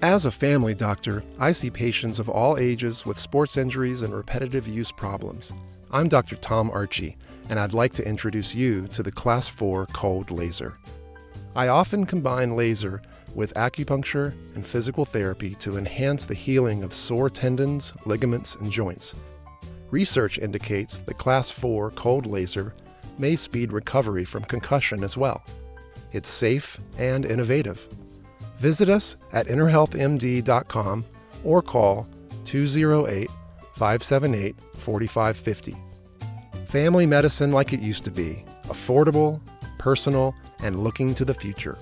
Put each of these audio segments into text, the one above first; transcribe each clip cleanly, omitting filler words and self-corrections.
As a family doctor, I see patients of all ages with sports injuries and repetitive use problems. I'm Dr. Tom Archie, and I'd like to introduce you to the Class 4 cold laser. I often combine laser with acupuncture and physical therapy to enhance the healing of sore tendons, ligaments, and joints. Research indicates that Class 4 cold laser may speed recovery from concussion as well. It's safe and innovative. Visit us at innerhealthmd.com or call 208-578-4550. Family medicine like it used to be, affordable, personal, and looking to the future.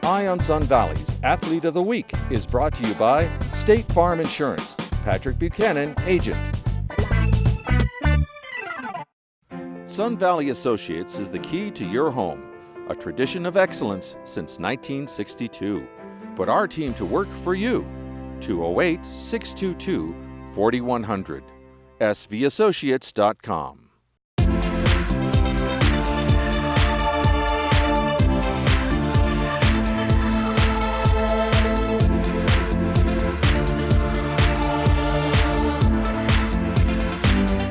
Eye on Sun Valley's Athlete of the Week is brought to you by State Farm Insurance. Patrick Buchanan, agent. Sun Valley Associates is the key to your home, a tradition of excellence since 1962. Put our team to work for you. 208-622-4100. svassociates.com.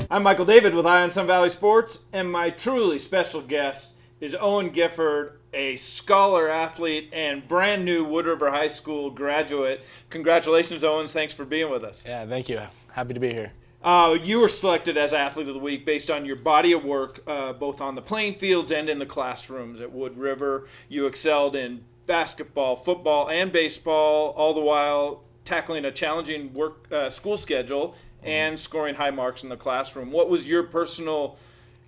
I'm Michael David with Eye on Sun Valley Sports, and my truly special guest is Owen Gifford, a scholar athlete and brand new Wood River High School graduate. Congratulations, Owen. Thanks for being with us. Yeah, thank you. Happy to be here. You were selected as Athlete of the Week based on your body of work, both on the playing fields and in the classrooms at Wood River. You excelled in basketball, football, and baseball, all the while tackling a challenging school schedule and scoring high marks in the classroom. What was your personal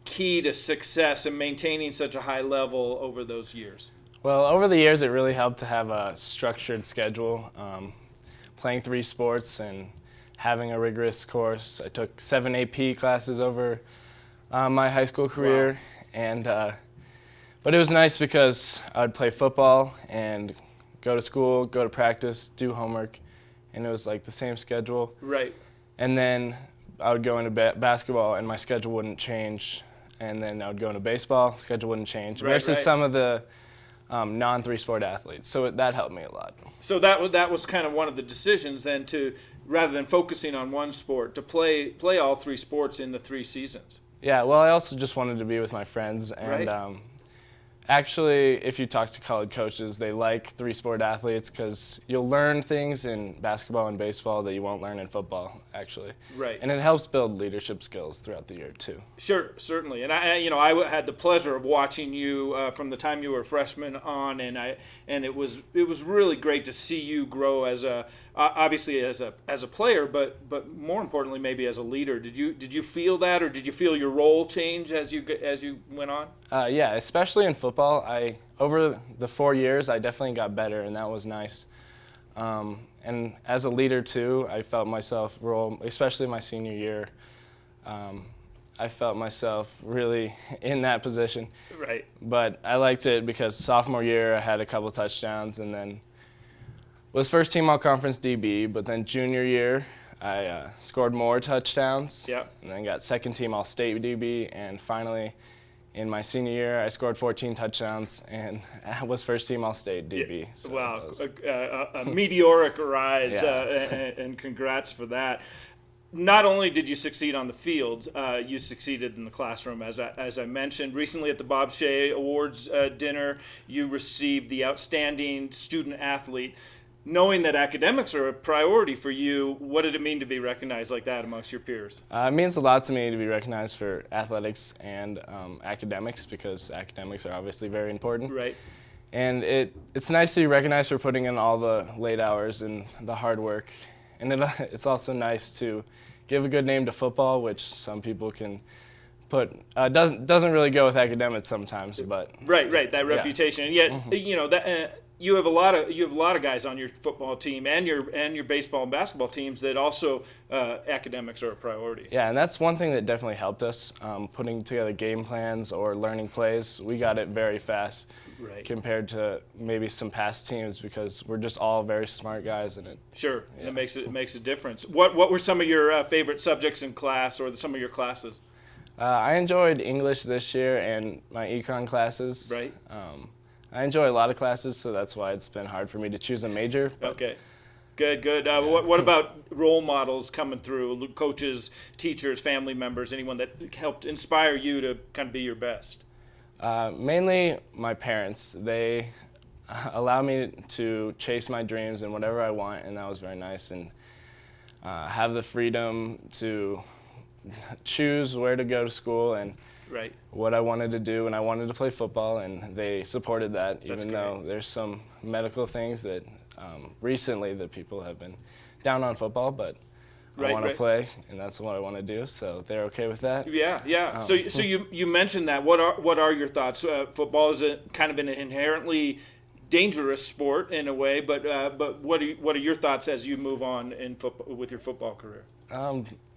key to success in maintaining such a high level over those years? Well, over the years, it really helped to have a structured schedule, playing 3 sports and having a rigorous course. I took 7 AP classes over my high school career, wow. And but it was nice because I would play football and go to school, go to practice, do homework, and it was like the same schedule. Right. And then I would go into basketball, and my schedule wouldn't change. And then I would go into baseball, schedule wouldn't change. Versus some of the non-3-sport athletes. So that helped me a lot. So that was kind of one of the decisions then to, rather than focusing on one sport, to play all 3 sports in the 3 seasons. Yeah, well, I also just wanted to be with my friends. And actually, if you talk to college coaches, they like 3-sport athletes because you'll learn things in basketball and baseball that you won't learn in football, actually. Right. And it helps build leadership skills throughout the year, too. Sure, certainly. And I had the pleasure of watching you from the time you were a freshman on, and it was really great to see you grow as obviously as a player, but more importantly maybe as a leader. Did you feel that, or did you feel your role change as you went on? Yeah, especially in football. Over the 4 years, I definitely got better, and that was nice. And as a leader too, I felt myself especially my senior year. I felt myself really in that position. Right. But I liked it because sophomore year I had a couple touchdowns, and then was first team all-conference DB. But then junior year I scored more touchdowns. Yep. And then got second team all-state DB, and finally in my senior year I scored 14 touchdowns and was first team all-state DB. Yeah. So wow, a meteoric rise, Yeah. And congrats for that. Not only did you succeed on the field, you succeeded in the classroom, as I mentioned. Recently at the Bob Shea Awards dinner, you received the Outstanding Student Athlete. Knowing that academics are a priority for you, what did it mean to be recognized like that amongst your peers? It means a lot to me to be recognized for athletics and academics, because academics are obviously very important. Right. And it's nice to be recognized for putting in all the late hours and the hard work. And it's also nice to give a good name to football, which some people can put doesn't really go with academics sometimes, but right that reputation. And yet, that you have a lot of guys on your football team and your baseball and basketball teams that also academics are a priority. Yeah, and that's one thing that definitely helped us, putting together game plans or learning plays. We got it very fast. Right. Compared to maybe some past teams, because we're just all very smart guys in it. Sure, yeah. It makes a difference. What were some of your favorite subjects in class, or some of your classes? I enjoyed English this year and my econ classes. Right. I enjoy a lot of classes, so that's why it's been hard for me to choose a major. But Okay. Good. What about role models coming through? Coaches, teachers, family members, anyone that helped inspire you to kind of be your best? Mainly my parents. They allow me to chase my dreams and whatever I want, and that was very nice. And have the freedom to choose where to go to school and Right. what I wanted to do, and I wanted to play football, and they supported that, That's even great. though there's some medical things that recently that people have been down on football, but I want to play, and that's what I want to do, so they're okay with that. Yeah. So you mentioned that. What are your thoughts? Football is kind of an inherently dangerous sport in a way, but what are your thoughts as you move on in football with your football career?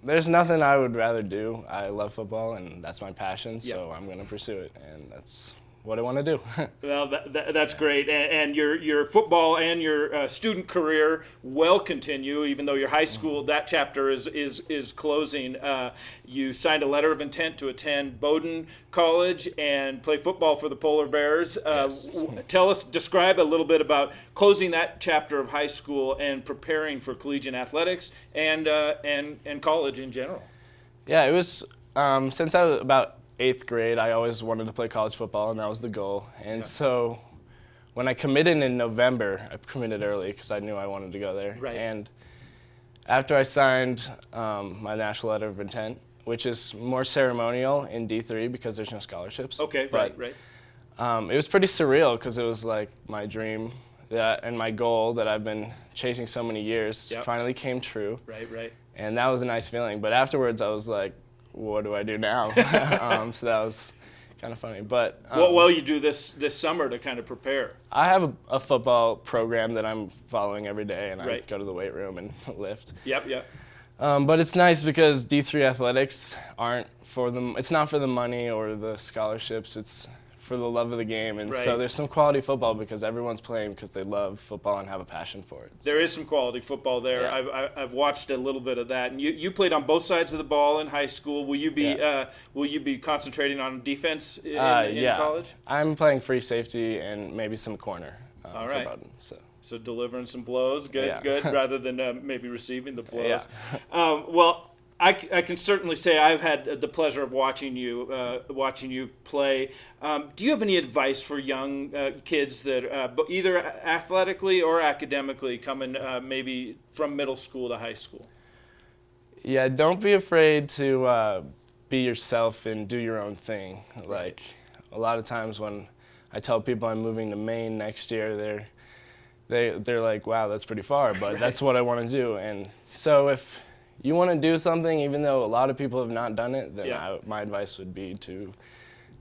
There's nothing I would rather do. I love football, and that's my passion, so I'm going to pursue it, and that's what I want to do. Well, that's great, and your football and your student career will continue, even though your high school that chapter is closing. You signed a letter of intent to attend Bowdoin College and play football for the Polar Bears. Yes. Describe a little bit about closing that chapter of high school and preparing for collegiate athletics and college in general. Yeah, it was since I was about 8th grade, I always wanted to play college football, and that was the goal. And so when I committed in November, I committed early because I knew I wanted to go there. Right. And after I signed my national letter of intent, which is more ceremonial in D3 because there's no scholarships. Okay, but, right. It was pretty surreal because it was like my dream and my goal that I've been chasing so many years finally came true. Right. And that was a nice feeling. But afterwards, I was like, what do I do now? So that was kind of funny. But what will you do this summer to kind of prepare? I have a football program that I'm following every day, and I Right. go to the weight room and lift. Yep. But it's nice because D3 athletics aren't for them. It's not for the money or the scholarships. It's for the love of the game, and so Right. there's some quality football because everyone's playing because they love football and have a passion for it. There is some quality football there. Yeah. I've watched a little bit of that, and you played on both sides of the ball in high school. Will you be concentrating on defense in college? I'm playing free safety and maybe some corner All for right. Bowdoin. So Delivering some blows, good, rather than maybe receiving the blows. Yeah. Well, I can certainly say I've had the pleasure of watching you play. Do you have any advice for young kids that either athletically or academically coming maybe from middle school to high school? Yeah, don't be afraid to be yourself and do your own thing. Like a lot of times when I tell people I'm moving to Maine next year, they're like, wow, that's pretty far, but that's what I want to do. And so if you want to do something, even though a lot of people have not done it, then my advice would be to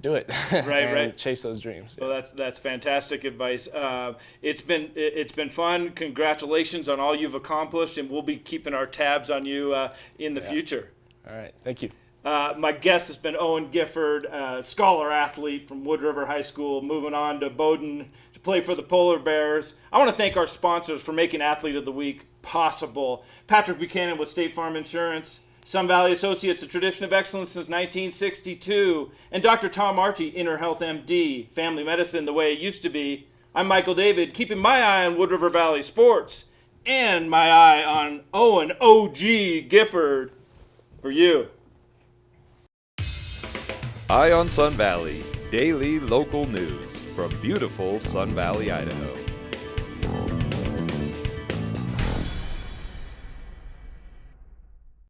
do it. Right. Chase those dreams. Well, that's fantastic advice. It's been fun. Congratulations on all you've accomplished, and we'll be keeping our tabs on you in the future. All right, thank you. My guest has been Owen Gifford, scholar athlete from Wood River High School, moving on to Bowdoin to play for the Polar Bears. I want to thank our sponsors for making Athlete of the Week possible. Patrick Buchanan with State Farm Insurance, Sun Valley Associates, a tradition of excellence since 1962, and Dr. Tom Archie, Inner Health MD, family medicine the way it used to be. I'm Michael David, keeping my eye on Wood River Valley sports and my eye on Owen OG Gifford for you. Eye on Sun Valley, daily local news from beautiful Sun Valley, Idaho.